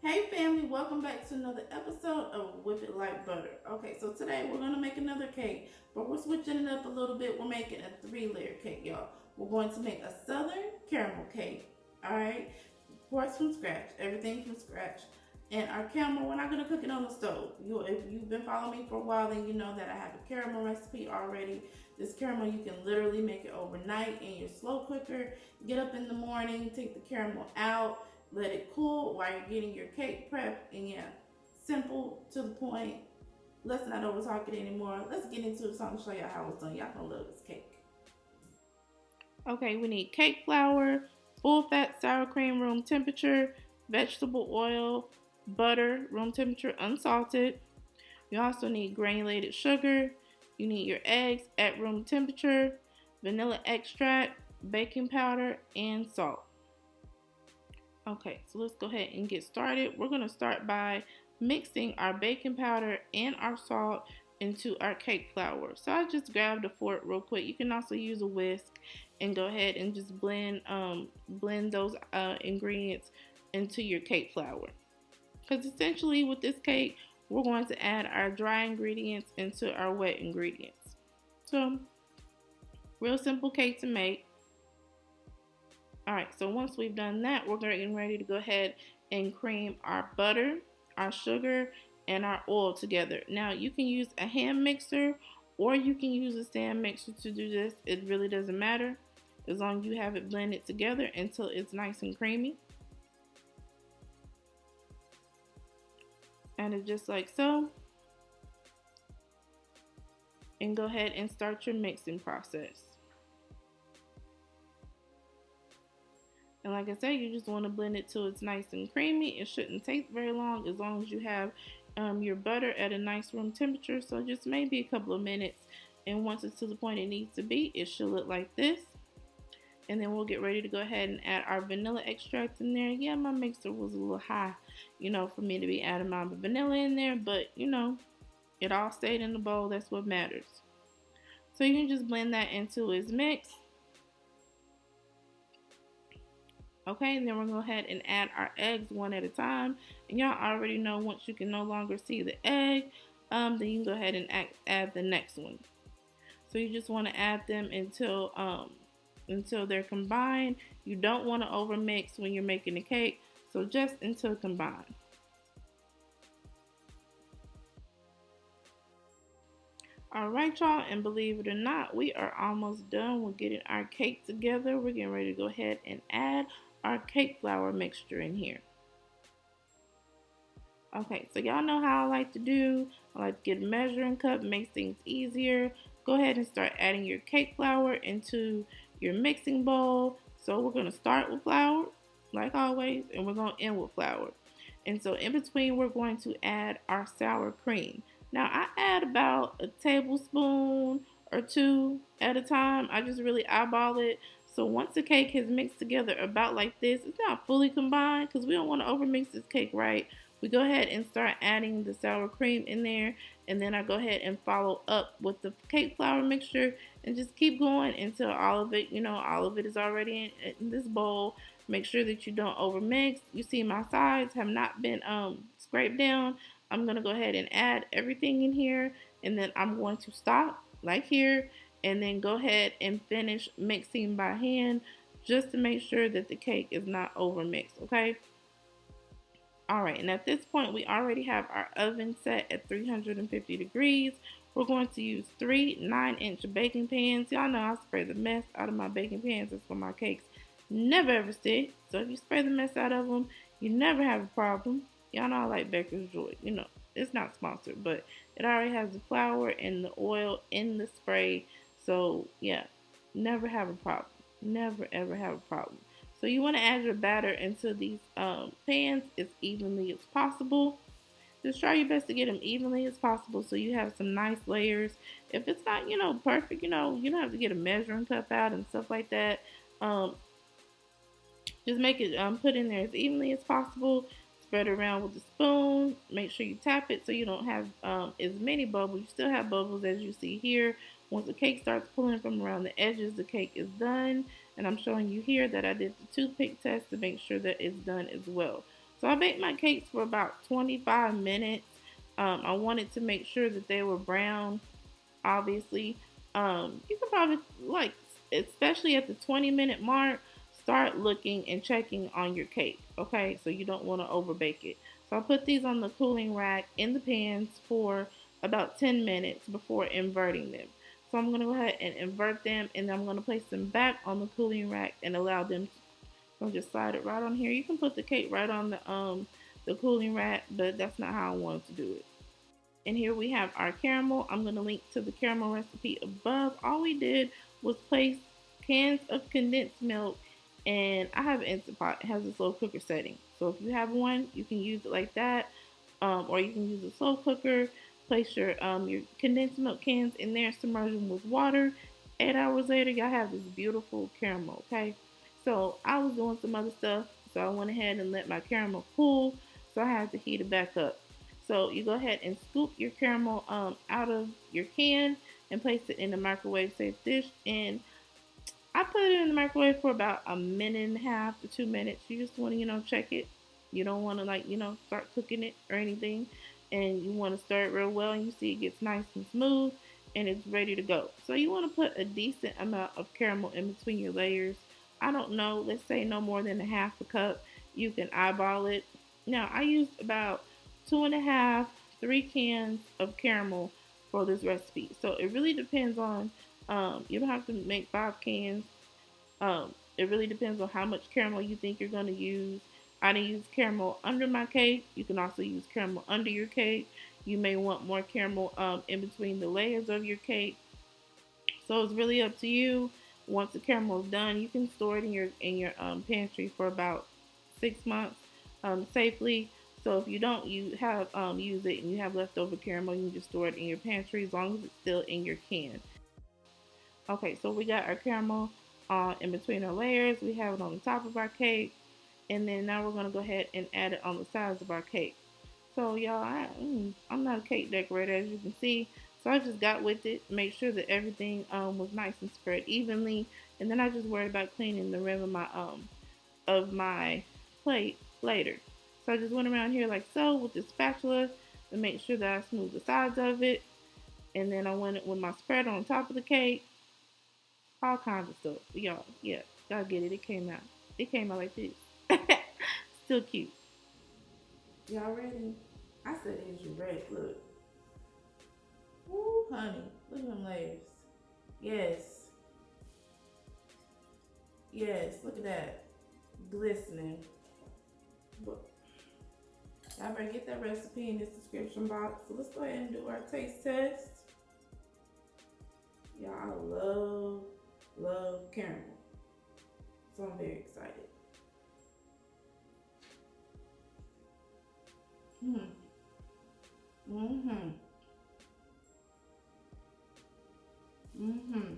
Hey family, welcome back to another episode of Whip It Like Butter. Okay, so today we're gonna make another cake, but we're switching it up a little bit. We're making a three-layer cake, y'all. We're going to make a southern caramel cake. Alright, of course from scratch, everything from scratch. And our caramel, we're not gonna cook it on the stove. If you've been following me for a while, then you know that I have a caramel recipe already. This caramel, you can literally make it overnight in your slow cooker. Get up in the morning, take the caramel out, let it cool while you're getting your cake prep. And yeah, simple, to the point. Let's not over talk it anymore. Let's get into it so I can show y'all how it's done. Y'all gonna love this cake. Okay, we need cake flour, full fat sour cream room temperature, vegetable oil, butter room temperature unsalted. You also need granulated sugar. You need your eggs at room temperature, vanilla extract, baking powder, and salt. Okay, so let's go ahead and get started. We're going to start by mixing our baking powder and our salt into our cake flour. So I just grabbed a fork real quick. You can also use a whisk and go ahead and just blend those ingredients into your cake flour. Because essentially with this cake, we're going to add our dry ingredients into our wet ingredients. So real simple cake to make. Alright, so once we've done that, we're getting ready to go ahead and cream our butter, our sugar, and our oil together. Now, you can use a hand mixer or you can use a stand mixer to do this. It really doesn't matter as long as you have it blended together until it's nice and creamy. Add it just like so. And go ahead and start your mixing process. And like I said, you just want to blend it till it's nice and creamy. It shouldn't take very long as you have your butter at a nice room temperature. So just maybe a couple of minutes. And once it's to the point it needs to be, it should look like this. And then we'll get ready to go ahead and add our vanilla extract in there. Yeah, my mixer was a little high, for me to be adding my vanilla in there. But, it all stayed in the bowl. That's what matters. So you can just blend that into its mix. Okay, and then we're going to go ahead and add our eggs one at a time. And y'all already know once you can no longer see the egg, then you can go ahead and add the next one. So you just want to add them until they're combined. You don't want to overmix when you're making the cake, so just until combined. Alright y'all, and believe it or not, we are almost done with getting our cake together. We're getting ready to go ahead and add our cake flour mixture in here. Okay, so y'all know how I like to do. I like to get a measuring cup, makes things easier. Go ahead and start adding your cake flour into your mixing bowl. So we're going to start with flour, like always, and we're going to end with flour. And so in between, we're going to add our sour cream. Now, I add about a tablespoon or two at a time. I just really eyeball it. So once the cake has mixed together about like this, it's not fully combined because we don't want to overmix this cake, right? We go ahead and start adding the sour cream in there, and then I go ahead and follow up with the cake flour mixture and just keep going until all of it is already in this bowl. Make sure that you don't overmix. You see my sides have not been scraped down. I'm going to go ahead and add everything in here, and then I'm going to stop like here and then go ahead and finish mixing by hand just to make sure that the cake is not overmixed, okay? Alright, and at this point we already have our oven set at 350 degrees. We're going to use 3 9-inch baking pans. Y'all know I spray the mess out of my baking pans. That's for my cakes never ever stick. So if you spray the mess out of them, you never have a problem. Y'all know I like Baker's Joy. It's not sponsored, but it already has the flour and the oil in the spray. So yeah, never have a problem. Never ever have a problem. So you want to add your batter into these pans as evenly as possible. Just try your best to get them evenly as possible so you have some nice layers. If it's not, perfect, you don't have to get a measuring cup out and stuff like that. Just make it put in there as evenly as possible. Spread it around with a spoon. Make sure you tap it so you don't have as many bubbles. You still have bubbles as you see here. Once the cake starts pulling from around the edges, the cake is done. And I'm showing you here that I did the toothpick test to make sure that it's done as well. So I baked my cakes for about 25 minutes. I wanted to make sure that they were brown, obviously. You can probably, like, especially at the 20-minute mark, start looking and checking on your cake, okay? So you don't want to overbake it. So I put these on the cooling rack in the pans for about 10 minutes before inverting them. So I'm going to go ahead and invert them, and then I'm going to place them back on the cooling rack and allow them to just slide it right on here. You can put the cake right on the cooling rack, but that's not how I wanted to do it. And here we have our caramel. I'm going to link to the caramel recipe above. All we did was place cans of condensed milk, and I have an Instant Pot. It has a slow cooker setting. So if you have one, you can use it like that, or you can use a slow cooker. Place your condensed milk cans in there, submerge them with water. 8 hours later, y'all have this beautiful caramel. Okay, so I was doing some other stuff, so I went ahead and let my caramel cool. So I had to heat it back up. So you go ahead and scoop your caramel out of your can and place it in the microwave safe dish. And I put it in the microwave for about a minute and a half to 2 minutes. You just want to, check it. You don't want to, like, start cooking it or anything. And you want to stir it real well, and you see it gets nice and smooth and it's ready to go. So you want to put a decent amount of caramel in between your layers. I don't know, let's say no more than a half a cup. You can eyeball it. Now, I used about two and a half, 3 cans of caramel for this recipe. So it really depends on, you don't have to make 5 cans. It really depends on how much caramel you think you're going to use. I didn't use caramel under my cake. You can also use caramel under your cake. You may want more caramel in between the layers of your cake. So it's really up to you. Once the caramel is done, you can store it in your pantry for about 6 months safely. So if you don't you have use it and you have leftover caramel, you can just store it in your pantry as long as it's still in your can. Okay, so we got our caramel in between our layers. We have it on the top of our cake, and then now we're gonna go ahead and add it on the sides of our cake. So y'all, I'm not a cake decorator, as you can see. So I just got with it, make sure that everything was nice and spread evenly, and then I just worried about cleaning the rim of my plate later. So I just went around here like so with the spatula to make sure that I smooth the sides of it, and then I went with my spread on top of the cake, all kinds of stuff. Y'all, yeah, y'all get it. It came out. It came out like this. Still cute. Y'all ready? I said, "Is you ready?" Look. Woo, honey. Look at them layers. Yes. Yes. Look at that. Glistening. But y'all better get that recipe in this description box. So let's go ahead and do our taste test. Y'all, I love caramel. So I'm very excited. Hmm. Mm-hmm. Mm-hmm.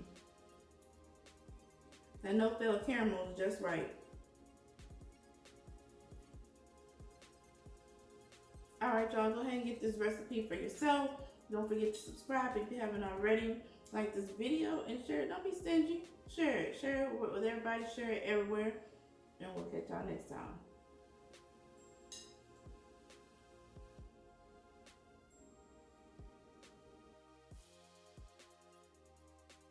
That no fail caramel is just right. Alright, y'all, go ahead and get this recipe for yourself. Don't forget to subscribe if you haven't already. Like this video and share it. Don't be stingy. Share it. Share it with everybody. Share it everywhere. And we'll catch y'all next time.